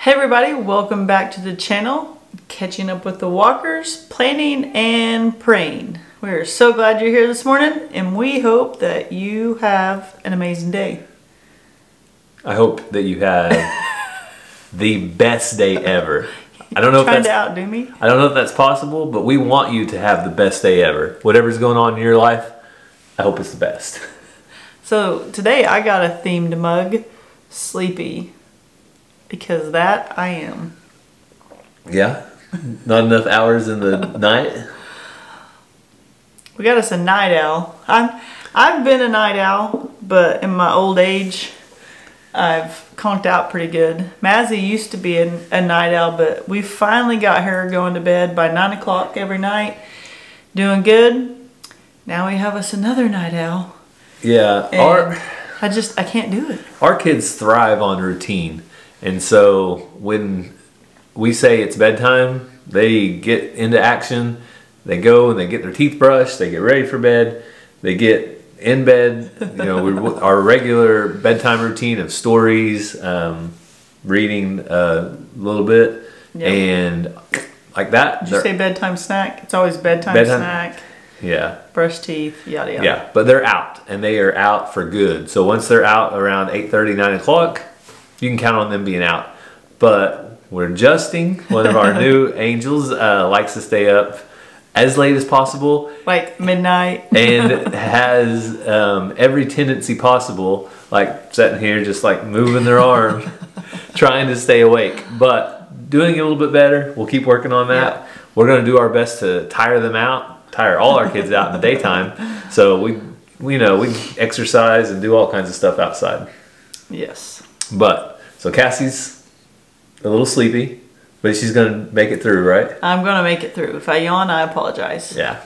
Hey everybody, welcome back to the channel. Catching up with the walkers, planning and praying. We're so glad you're here this morning and we hope that you have an amazing day. I hope that you have the best day ever. I don't know if that's, outdo me. I don't know if that's possible, but we want you to have the best day ever. Whatever's going on in your life, I hope it's the best. So today I got a themed mug, Sleepy, because that I am. Yeah? Not enough hours in the night? We got us a night owl. I've been a night owl, but in my old age, I've conked out pretty good. Mazzy used to be a night owl, but we finally got her going to bed by 9 o'clock every night. Doing good. Now we have us another night owl. Yeah. I can't do it. Our kids thrive on routine. And so when we say it's bedtime, they get into action. They go and they get their teeth brushed. They get ready for bed. They get in bed. You know, our regular bedtime routine of stories, reading a little bit, yep. And like that. Did you say bedtime snack? It's always bedtime snack. Yeah. Brush teeth, yada yada. Yeah, but they're out, and they are out for good. So once they're out around 8:30, 9 o'clock, you can count on them being out. But we're adjusting. One of our new angels likes to stay up as late as possible. Like midnight. And has every tendency possible, like sitting here just like moving their arm, trying to stay awake. But doing a little bit better. We'll keep working on that. Yeah. We're going to do our best to tire them out, tire all our kids out in the daytime. So we exercise and do all kinds of stuff outside. Yes. But, so Cassie's a little sleepy, but she's going to make it through, right? I'm going to make it through. If I yawn, I apologize. Yeah.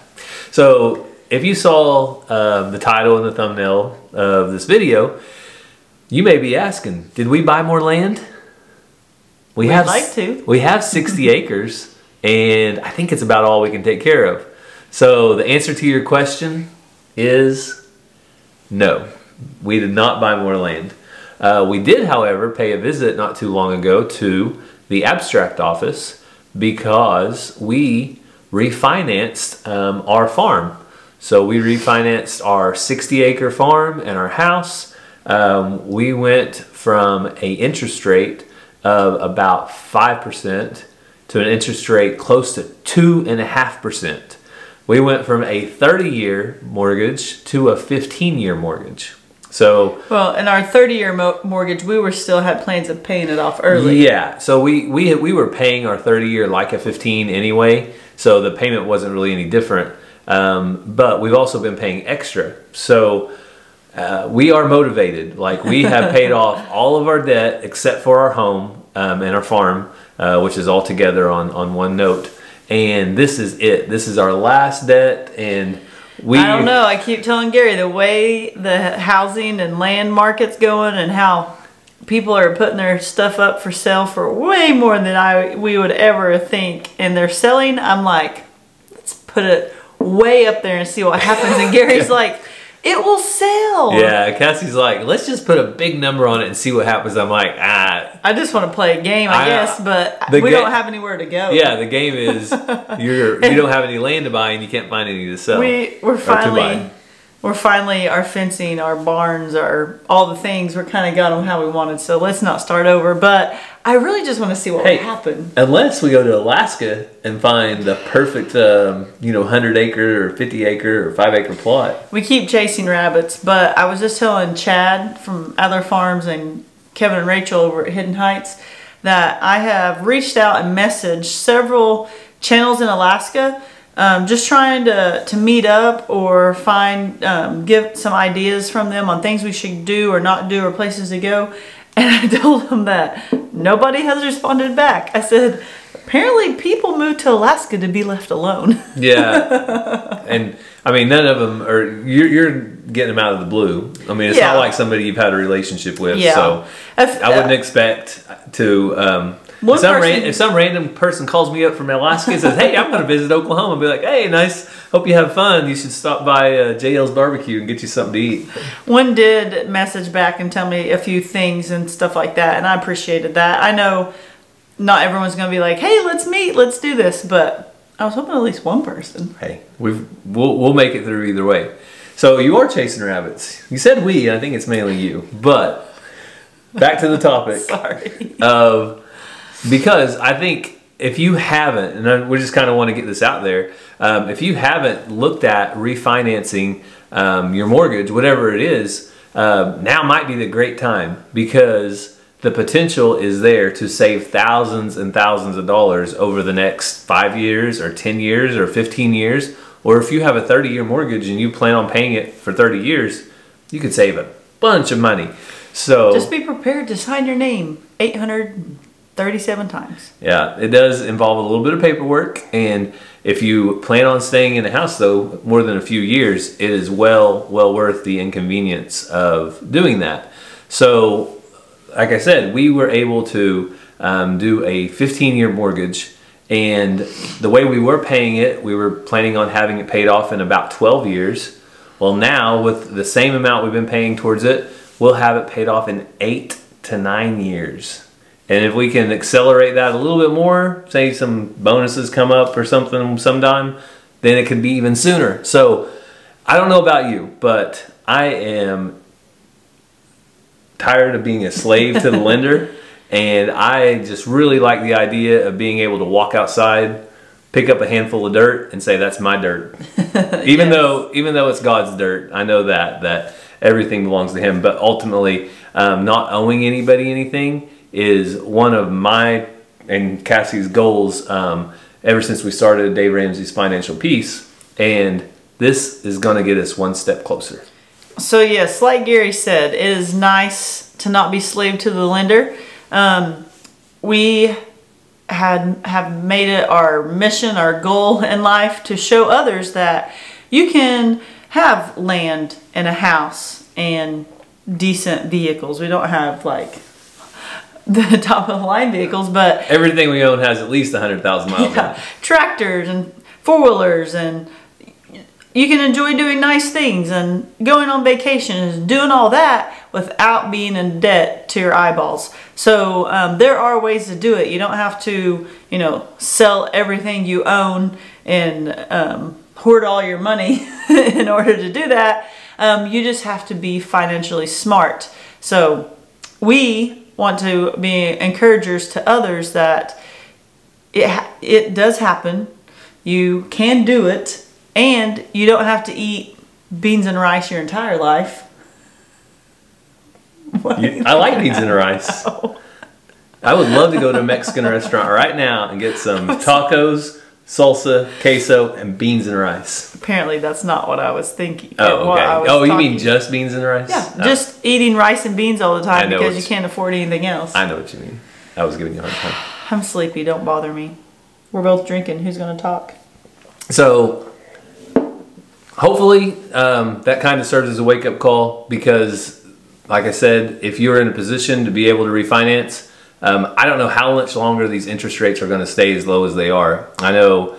So, if you saw the title and the thumbnail of this video, you may be asking, did we buy more land? We'd like to. We have 60 acres, and I think it's about all we can take care of. So, the answer to your question is no. We did not buy more land. We did, however, pay a visit not too long ago to the abstract office because we refinanced our farm. So we refinanced our 60-acre farm and our house. We went from an interest rate of about 5% to an interest rate close to 2.5%. We went from a 30-year mortgage to a 15-year mortgage. So well, in our 30-year mortgage, we still had plans of paying it off early. Yeah, so we were paying our 30-year like a 15 anyway, so the payment wasn't really any different. But we've also been paying extra, so we are motivated. Like we have paid off all of our debt except for our home and our farm, which is all together on one note. And this is it. This is our last debt, and I don't know. I keep telling Gary the way the housing and land market's going and how people are putting their stuff up for sale for way more than we would ever think. And they're selling. I'm like, let's put it way up there and see what happens. And Gary's like, it will sell. Yeah, Cassie's like, let's just put a big number on it and see what happens. I'm like, I just want to play a game, I guess, but we don't have anywhere to go. Yeah, the game is you don't have any land to buy and you can't find any to sell. We're finally our fencing, our barns, all the things. We're kind of got them how we wanted. So let's not start over. But I really just want to see what will happen. Unless we go to Alaska and find the perfect, 100-acre or 50-acre or 5-acre plot. We keep chasing rabbits, but I was just telling Chad from Adler Farms and Kevin and Rachel over at Hidden Heights that I have reached out and messaged several channels in Alaska. Just trying to meet up or give some ideas from them on things we should do or not do or places to go. And I told them that nobody has responded back. I said, apparently people moved to Alaska to be left alone. Yeah. And I mean, none of them are, you're getting them out of the blue. I mean, it's not like somebody you've had a relationship with. Yeah. So I wouldn't expect to, if some random person calls me up from Alaska and says, hey, I'm going to visit Oklahoma, I'll be like, hey, nice, hope you have fun. You should stop by JL's Barbecue and get you something to eat. One did message back and tell me a few things and stuff like that, and I appreciated that. I know not everyone's going to be like, hey, let's meet, let's do this. But I was hoping at least one person. Hey, we'll make it through either way. So you are chasing rabbits. You said we, and I think it's mainly you. But back to the topic. Sorry. Because I think if you haven't, and we just kind of want to get this out there, if you haven't looked at refinancing your mortgage, whatever it is, now might be the great time, because the potential is there to save thousands and thousands of dollars over the next 5 years or 10 years or 15 years. Or if you have a 30-year mortgage and you plan on paying it for 30 years, you could save a bunch of money. So just be prepared to sign your name 837 times. Yeah, it does involve a little bit of paperwork, and if you plan on staying in a house though more than a few years, it is well worth the inconvenience of doing that. So like I said, we were able to do a 15-year mortgage, and the way we were paying it, we were planning on having it paid off in about 12 years. Well, now with the same amount we've been paying towards it, we'll have it paid off in 8 to 9 years. And if we can accelerate that a little bit more, say some bonuses come up or something sometime, then it could be even sooner. So I don't know about you, but I am tired of being a slave to the lender, and I just really like the idea of being able to walk outside, pick up a handful of dirt, and say that's my dirt. Even though it's God's dirt, I know that everything belongs to Him. But ultimately, not owing anybody anything is one of my and Cassie's goals ever since we started Dave Ramsey's Financial Peace, and this is going to get us one step closer. So yes, like Gary said, it is nice to not be slave to the lender. We have made it our mission, our goal in life to show others that you can have land and a house and decent vehicles. We don't have like the top of the line vehicles, but everything we own has at least 100,000 miles on it. Tractors and four-wheelers, and you can enjoy doing nice things and going on vacations and doing all that without being in debt to your eyeballs. So there are ways to do it. You don't have to, sell everything you own and hoard all your money in order to do that. You just have to be financially smart. So we want to be encouragers to others that it does happen. You can do it. And you don't have to eat beans and rice your entire life. I like beans and rice. I would love to go to a Mexican restaurant right now and get some tacos, salsa, queso, and beans and rice. Apparently that's not what I was thinking. Oh, okay. You mean just beans and rice? Yeah, just eating rice and beans all the time because you can't afford anything else. I know what you mean. I was giving you a hard time. I'm sleepy. Don't bother me. We're both drinking. Who's going to talk? So hopefully that kind of serves as a wake-up call, because like I said, if you're in a position to be able to refinance, I don't know how much longer these interest rates are going to stay as low as they are. I know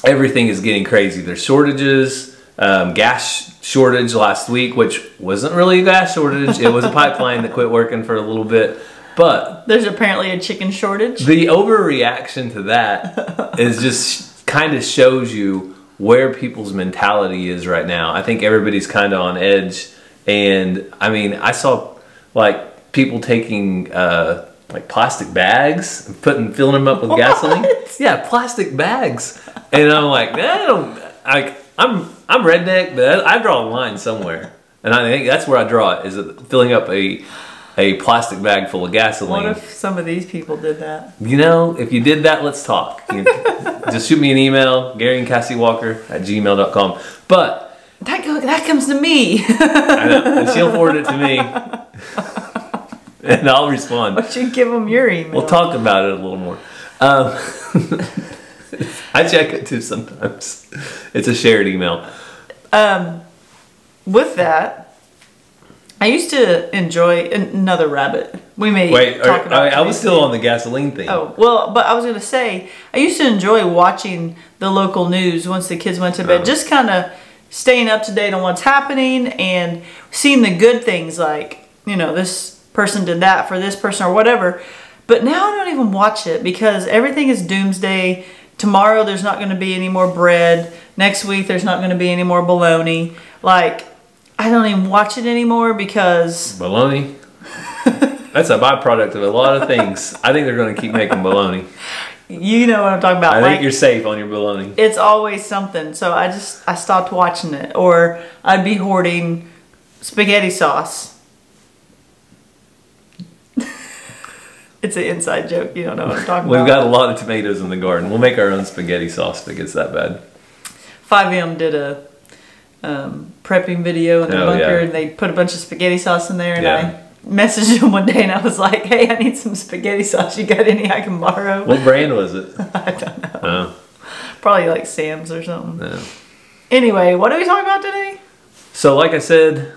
everything is getting crazy. There's shortages, gas shortage last week, which wasn't really a gas shortage. It was a pipeline that quit working for a little bit. But there's apparently a chicken shortage. The overreaction to that is just kind of shows you where people's mentality is right now. I think everybody's kind of on edge, and I mean, I saw like people taking like plastic bags and filling them up with gasoline. Yeah, plastic bags, and I'm like, I'm redneck, but I draw a line somewhere, and I think that's where I draw it, is filling up a plastic bag full of gasoline. What if some of these people did that? If you did that, let's talk. Just shoot me an email, GaryandCassieWalker@gmail.com. But that comes to me. I know, and she'll forward it to me, and I'll respond. Why don't you give them your email? We'll talk about it a little more. I check it too sometimes. It's a shared email. With that, I used to enjoy another rabbit. We may talk about I was still on the gasoline thing. Oh, well, but I was going to say, I used to enjoy watching the local news once the kids went to bed. Just kind of staying up to date on what's happening and seeing the good things, like, this person did that for this person or whatever. But now I don't even watch it because everything is doomsday. Tomorrow there's not going to be any more bread. Next week there's not going to be any more bologna. Like, I don't even watch it anymore because... Bologna? That's a byproduct of a lot of things. I think they're going to keep making bologna. You know what I'm talking about. I think you're safe on your bologna. It's always something. So I stopped watching it. Or I'd be hoarding spaghetti sauce. It's an inside joke. You don't know what I'm talking about. We've got a lot of tomatoes in the garden. We'll make our own spaghetti sauce if it gets that bad. 5M did a prepping video in the bunker, and they put a bunch of spaghetti sauce in there, and I messaged him one day, and I was like, hey, I need some spaghetti sauce. You got any I can borrow? What brand was it? I don't know. Oh. Probably like Sam's or something. No. Anyway, what are we talking about today? So like I said,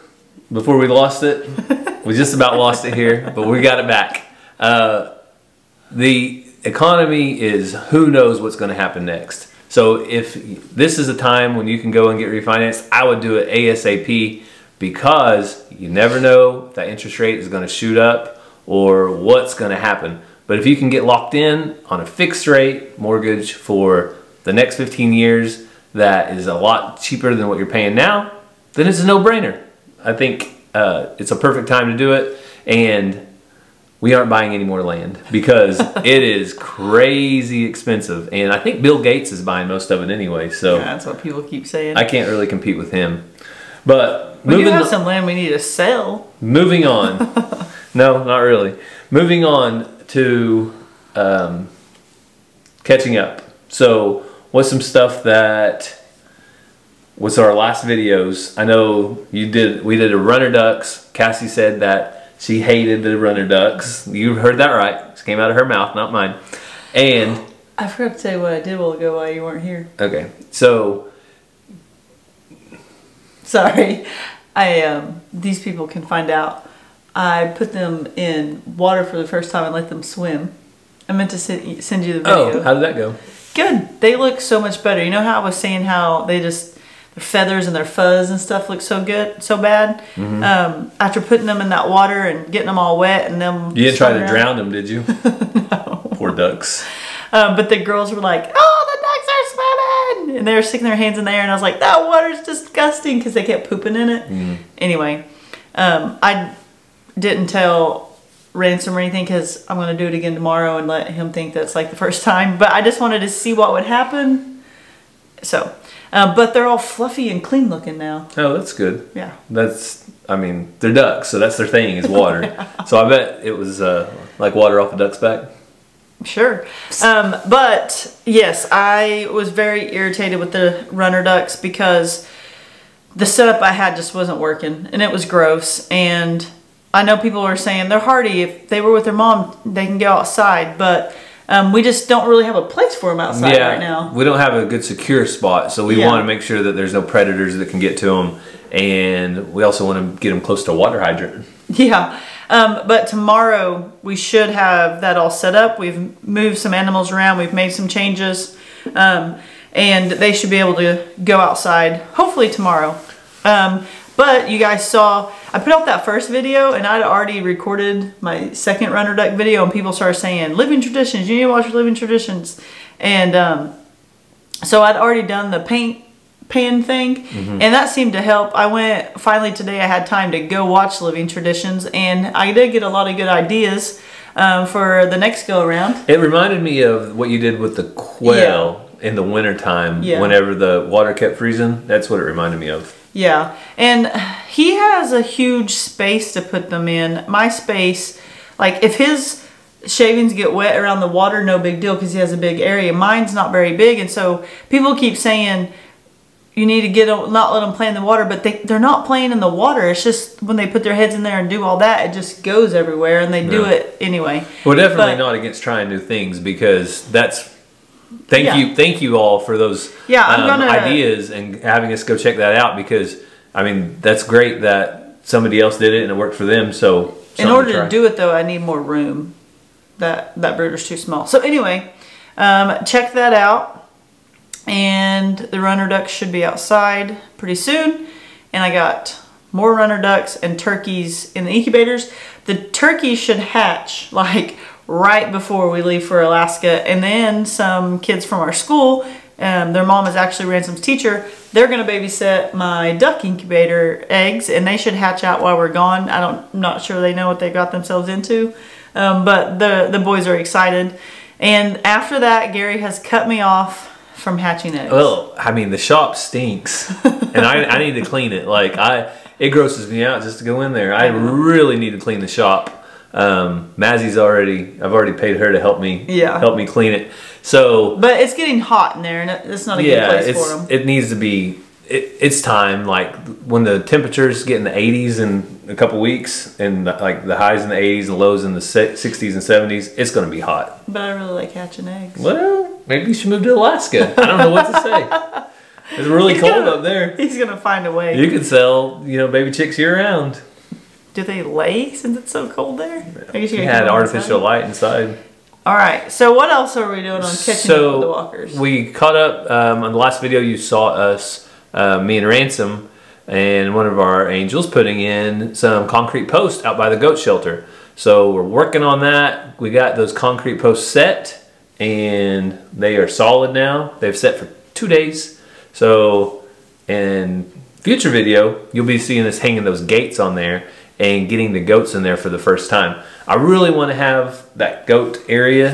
before we lost it, we just about lost it here, but we got it back. The economy is, who knows what's going to happen next. So if this is a time when you can go and get refinanced, I would do it ASAP, because you never know if that interest rate is going to shoot up or what's going to happen. But if you can get locked in on a fixed rate mortgage for the next 15 years that is a lot cheaper than what you're paying now, then it's a no-brainer. I think it's a perfect time to do it. And we aren't buying any more land because it is crazy expensive. And I think Bill Gates is buying most of it anyway. So yeah, that's what people keep saying. I can't really compete with him. But we do have some land we need to sell. Moving on. No, not really. Moving on to catching up. So what's some stuff that was our last videos? I know we did a runner ducks. Cassie said that she hated the runner ducks. You heard that right. It came out of her mouth, not mine. And I forgot to tell you what I did a while ago while you weren't here. Okay. So sorry. These people can find out. I put them in water for the first time and let them swim. I meant to send you the video. Oh, how did that go? Good. They look so much better. You know how I was saying how they just, their feathers and their fuzz and stuff look so good, so bad? Mm-hmm. After putting them in that water and getting them all wet and them... You didn't try to drown them, did you? No. Poor ducks. But the girls were like, oh, the ducks are swimming! And they were sticking their hands in the air, and I was like, that water's disgusting, because they kept pooping in it. Mm. Anyway, I didn't tell Ransom or anything, because I'm going to do it again tomorrow and let him think that's like the first time. But I just wanted to see what would happen. So, but they're all fluffy and clean looking now. Oh, that's good. Yeah. I mean, they're ducks, so that's their thing, is water. Yeah. So I bet it was like water off a duck's back. Sure. But yes, I was very irritated with the runner ducks because the setup I had just wasn't working, and it was gross. And I know people are saying they're hardy. If they were with their mom, they can go outside, but we just don't really have a place for them outside right now. We don't have a good secure spot, so we want to make sure that there's no predators that can get to them, and we also want to get them close to a water hydrant. Yeah. But tomorrow we should have that all set up. We've moved some animals around. We've made some changes. And they should be able to go outside hopefully tomorrow. But you guys saw, I put out that first video and I'd already recorded my second runner duck video, and people started saying, living traditions, you need to watch living traditions. And so I'd already done the paint pan thing, and that seemed to help. I went, finally today I had time to go watch Living Traditions, and I did get a lot of good ideas for the next go around. It reminded me of what you did with the quail in the wintertime, whenever the water kept freezing. That's what it reminded me of. Yeah, and he has a huge space to put them in. My space, like if his shavings get wet around the water, no big deal because he has a big area. Mine's not very big, and so people keep saying you need to not let them play in the water, but they're not playing in the water. It's just when they put their heads in there and do all that, it just goes everywhere, and they do it anyway. We're definitely not against trying new things, because that's thank you all for those ideas and having us go check that out, because I mean that's great that somebody else did it and it worked for them. So in order to do it though, I need more room. That brooder's too small. So anyway, check that out. And the runner ducks should be outside pretty soon. And I got more runner ducks and turkeys in the incubators. The turkeys should hatch like right before we leave for Alaska. And then some kids from our school, their mom is actually Ransom's teacher, they're going to babysit my duck incubator eggs, and they should hatch out while we're gone. I'm not sure they know what they got themselves into, but the boys are excited. And after that, Gary has cut me off from hatching eggs. Well, I mean, the shop stinks, and I need to clean it. Like, it grosses me out just to go in there. I really need to clean the shop. Mazzy's I've already paid her to help me clean it. So, but it's getting hot in there, and it's not a good place for them. It needs to be. It's time. Like when the temperatures get in the 80s in a couple weeks, and like the highs in the 80s and lows in the 60s and 70s, it's going to be hot. But I really like hatching eggs. Well, maybe you should move to Alaska. I don't know what to say. It's really cold up there. He's gonna find a way. You could sell, baby chicks year round. Do they lay since it's so cold there? I guess you had artificial light inside. All right. So what else are we doing on catching up with the walkers? We caught up on the last video. You saw us, me and Ransom, and one of our angels putting in some concrete posts out by the goat shelter. So we're working on that. We got those concrete posts set, and they are solid now. They've set for 2 days. So in future video, you'll be seeing us hanging those gates on there and getting the goats in there for the first time. I really want to have that goat area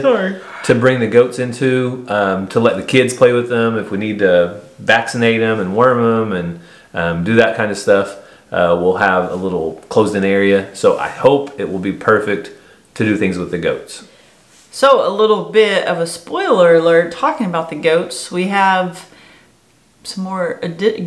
to bring the goats into, to let the kids play with them. If we need to vaccinate them and worm them and do that kind of stuff, we'll have a little closed-in area. So I hope it will be perfect to do things with the goats. So a little bit of a spoiler alert, talking about the goats, we have some more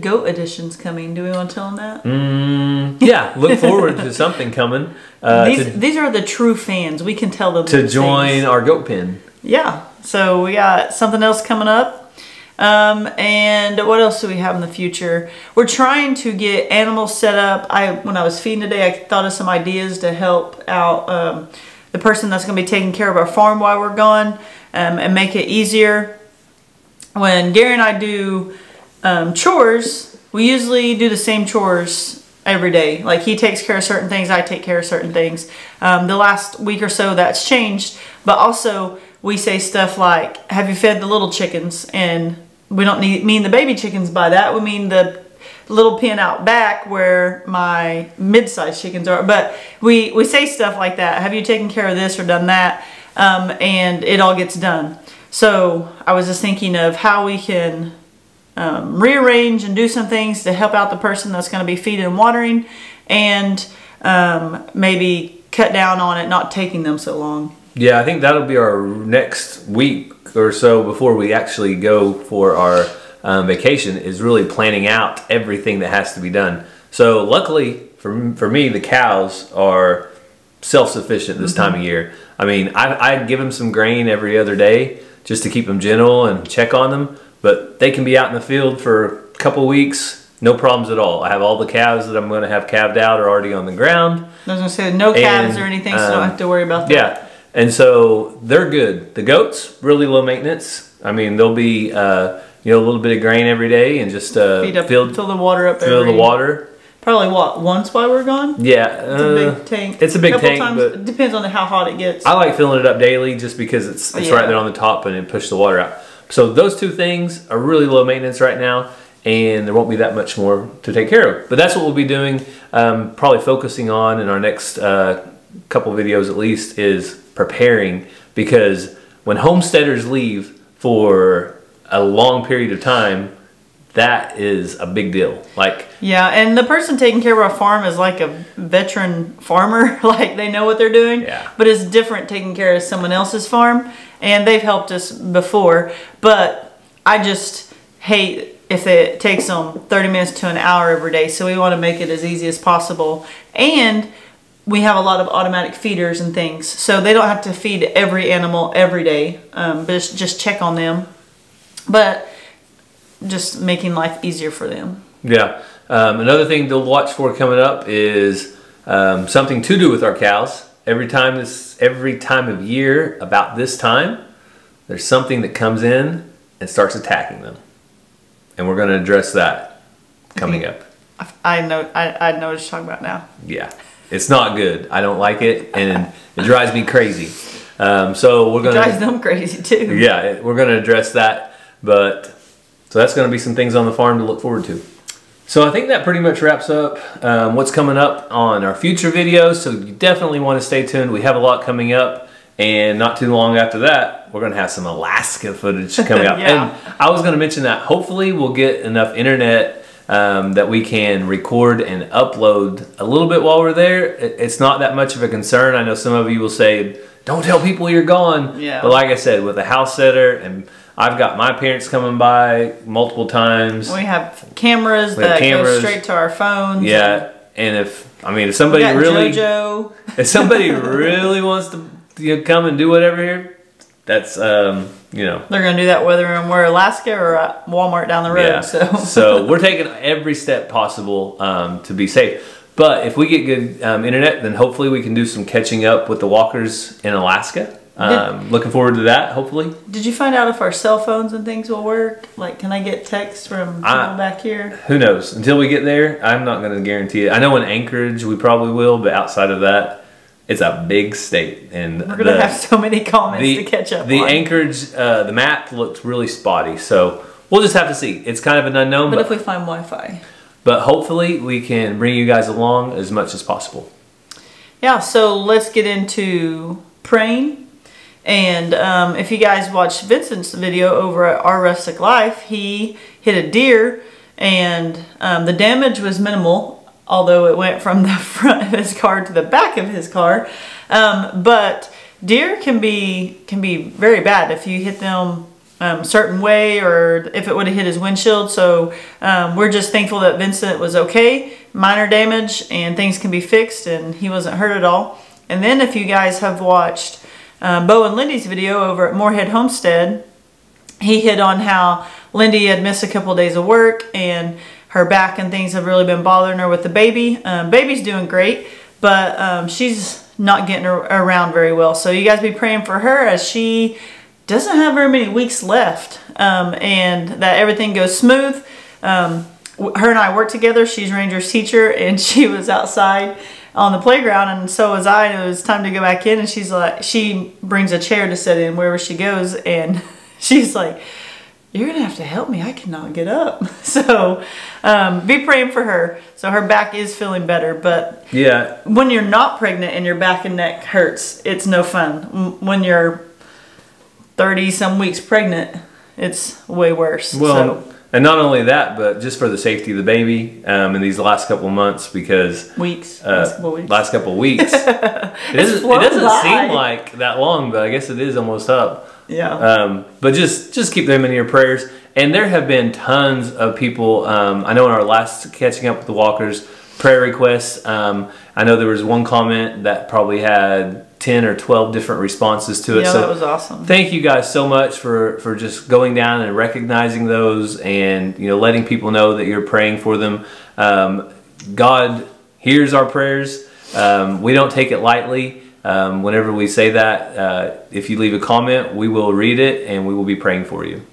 goat additions coming. Do we want to tell them that? Yeah, look forward to something coming. These are the true fans. We can tell them to join our goat pen. Yeah, so we got something else coming up. And what else do we have in the future? We're trying to get animals set up. When I was feeding today, I thought of some ideas to help out the person that's going to be taking care of our farm while we're gone, and make it easier. When Gary and I do chores, we usually do the same chores every day. Like he takes care of certain things, I take care of certain things. The last week or so that's changed, but also we say stuff like, have you fed the little chickens? And we don't mean the baby chickens by that, we mean the little pen out back where my mid-sized chickens are. But we say stuff like that, have you taken care of this or done that? And it all gets done. So I was just thinking of how we can rearrange and do some things to help out the person that's going to be feeding and watering, and maybe cut down on it not taking them so long. Yeah, I think that'll be our next week or so before we actually go for our vacation, is really planning out everything that has to be done. So luckily for me, the cows are self-sufficient this time of year. I mean, I give them some grain every other day just to keep them gentle and check on them. But they can be out in the field for a couple weeks, no problems at all. I have all the calves that I'm going to have calved out are already on the ground. I was going to say no calves or anything, so don't have to worry about that. Yeah, and so they're good. The goats, really low maintenance. I mean, they'll be a little bit of grain every day and just fill the water up. Fill the water. Probably once while we're gone? Yeah. It's a big tank. It's a big tank, but it depends on how hot it gets. I like filling it up daily just because it's right there on the top and it pushes the water out. So those two things are really low maintenance right now, and there won't be that much more to take care of. But that's what we'll be doing, probably focusing on in our next couple videos at least, is preparing, because when homesteaders leave for a long period of time, that is a big deal. Yeah, and the person taking care of our farm is like a veteran farmer. Like they know what they're doing. Yeah. But it's different taking care of someone else's farm, and they've helped us before. But I just hate if it takes them 30 minutes to an hour every day. So we want to make it as easy as possible. And we have a lot of automatic feeders and things, so they don't have to feed every animal every day, but just check on them. But just making life easier for them. Yeah. Another thing to watch for coming up is something to do with our cows. Every time of year about this time, there's something that comes in and starts attacking them, and we're going to address that coming up. I know what you're talking about now. Yeah, it's not good. I don't like it, and it drives me crazy. So we're going to... It drives them crazy too. Yeah, we're going to address that. But so that's going to be some things on the farm to look forward to. So I think that pretty much wraps up what's coming up on our future videos. So you definitely want to stay tuned. We have a lot coming up. And not too long after that, we're going to have some Alaska footage coming up. Yeah. And I was going to mention that hopefully we'll get enough internet that we can record and upload a little bit while we're there. It's not that much of a concern. I know some of you will say, don't tell people you're gone. Yeah. But like I said, with a house setter, and I've got my parents coming by multiple times. We have cameras that go straight to our phones. Yeah. And if somebody really... JoJo. If somebody really wants to come and do whatever here, that's they're gonna do that whether we're Alaska or at Walmart down the road. Yeah. So we're taking every step possible to be safe. But if we get good internet, then hopefully we can do some catching up with the walkers in Alaska. Looking forward to that, hopefully. Did you find out if our cell phones and things will work? Like, can I get texts from people back here? Who knows? Until we get there, I'm not going to guarantee it. I know in Anchorage we probably will, but outside of that, it's a big state, and we're gonna have so many comments to catch up on. The Anchorage, the map looks really spotty, so we'll just have to see. It's kind of an unknown. But if we find Wi-Fi. But hopefully we can bring you guys along as much as possible. Yeah, so let's get into praying. And if you guys watched Vincent's video over at Our Rustic Life, he hit a deer, and the damage was minimal. Although it went from the front of his car to the back of his car. But deer can be very bad if you hit them a certain way, or if it would have hit his windshield. So we're just thankful that Vincent was okay, minor damage, and things can be fixed, and he wasn't hurt at all. And then if you guys have watched Bo and Lindy's video over at Moorhead Homestead, he hit on how Lindy had missed a couple of days of work, and her back and things have really been bothering her with the baby. Baby's doing great, but she's not getting around very well. So you guys be praying for her, as she doesn't have very many weeks left, and that everything goes smooth. Her and I work together. She's Ranger's teacher, and she was outside on the playground, and so was I, and it was time to go back in, and she's like, she brings a chair to sit in wherever she goes, and she's like, you're gonna have to help me, I cannot get up. So be praying for her. So her back is feeling better, but yeah, when you're not pregnant and your back and neck hurts, it's no fun. When you're 30 some weeks pregnant, it's way worse. Well, and not only that, but just for the safety of the baby in these last couple of months, because last couple of weeks it doesn't seem like that long, but I guess it is almost up. Yeah. But just keep them in your prayers. And there have been tons of people, I know in our last Catching Up with the Walkers prayer requests, I know there was one comment that probably had 10 or 12 different responses to it. Yeah, so that was awesome. Thank you guys so much for just going down and recognizing those, and letting people know that you're praying for them. God hears our prayers. We don't take it lightly. Whenever we say that, if you leave a comment, we will read it and we will be praying for you.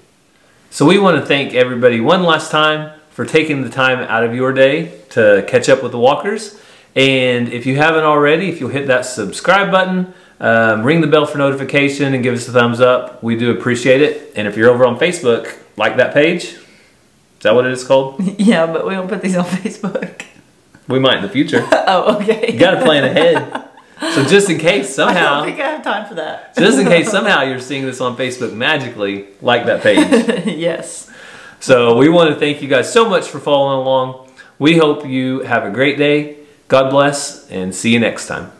So we want to thank everybody one last time for taking the time out of your day to catch up with the Walkers. And if you haven't already, if you'll hit that subscribe button, ring the bell for notification, and give us a thumbs up, we do appreciate it. And if you're over on Facebook, like that page. Is that what it is called? Yeah, but we don't put these on Facebook. We might in the future. Oh, okay. You got to plan ahead. So just in case somehow... I don't think I have time for that. Just in case somehow you're seeing this on Facebook magically, like that page. Yes. So we want to thank you guys so much for following along. We hope you have a great day. God bless, and see you next time.